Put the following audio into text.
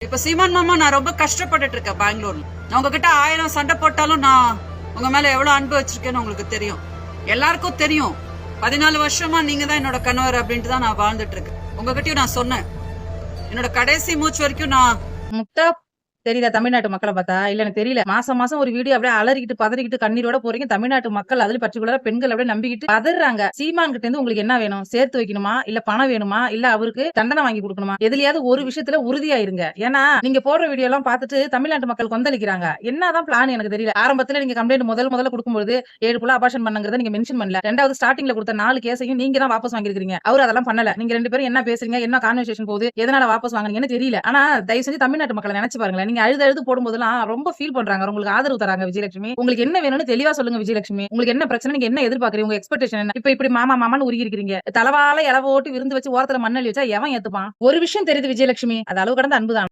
இப்ப சீமான் மாமா நான் ரொம்ப கஷ்டப்பட்டுட்டு இருக்கேன் பெங்களூர்ல. நான் உங்ககிட்ட 1000 சண்டை போட்டாலும் நான் உங்க மேல எவ்வளவு அன்பு வச்சிருக்கேன்னு உங்களுக்கு தெரியும், எல்லாருக்கும் தெரியும். 14 வருஷமா நீங்க தான் என்னோட கணவர் அப்படின்ட்டு தான் நான் வாழ்ந்துட்டு இருக்கேன். உங்ககிட்டயும் நான் சொன்னேன், என்னோட கடைசி மூச்சு வரைக்கும் நான் முக்தா தெரியல தமிழ்நாட்டு மக்களை பார்த்தா இல்ல எனக்கு தெரியல. மாசம் மாசம் ஒரு வீடியோ அப்படியே அலறிக்கிட்டு பதறிக்கிட்டு கண்ணீரோட போறீங்க. தமிழ்நாட்டு மக்கள் அதுல பர்டிகுலரா பெண்கள் அப்படியே நம்பிக்கிட்டு பதறாங்க. சீமான் கிட்ட இருந்து உங்களுக்கு என்ன வேணும்? சேர்த்து வைக்கணுமா, இல்ல பணம் வேணுமா, இல்ல அவருக்கு தண்டனை வாங்கி கொடுக்கணுமா? எதுலயாவது ஒரு விஷயத்துல உறுதியா இருங்க. ஏன்னா நீங்க போடுற வீடியோ எல்லாம் பார்த்துட்டு தமிழ்நாட்டு மக்கள் கொந்தளிக்கிறாங்க. என்னதான் பிளான் எனக்கு தெரியல. ஆரம்பத்துல நீங்க கம்ப்ளைண்ட் முதல்ல கொடுக்கும்போது 7 புள்ள அபார்ஷன் பண்ணுங்கிறத நீங்க மென்ஷன் பண்ணல. ரெண்டாவது ஸ்டார்டிங்ல கொடுத்த 4 கேஸையும் நீங்க தான் வாபஸ் வாங்கிருக்கீங்க. அவர் அதெல்லாம் பண்ணல. நீங்க 2 பேரும் என்ன பேசுறீங்க, என்ன கான்வர்சேஷன் போகுது, எதனால வாபஸ் வாங்குறீங்கன்னு தெரியல. ஆனா தயவு செஞ்சு தமிழ்நாட்டு மக்களை நினைச்சு பாருங்களேன். நீங்க அழுது போடும்போது ரொம்ப ஃபீல் பண்றாங்க. உங்களுக்கு ஆதரவு தராங்க விஜயலட்சுமி. உங்களுக்கு என்ன வேணும்னு தெளிவா சொல்லுங்க விஜயலட்சுமி. உங்களுக்கு என்ன பிரச்சனை, நீங்க என்ன எதிர்பார்க்கறீங்க, உங்க எக்ஸ்பெக்டேஷன் என்ன? இப்படி மாமா மாமான்னு உருகி இருக்கீங்க. தலவால இலவ ஓட்டு விருந்து வச்சு ஓரத்துல மண்ணள்ளி வச்சா எவன் ஏத்துப்பான்? ஒரு விஷயம் தெரியுது விஜயலட்சுமி, அது அளவு கடந்த அன்புதான்.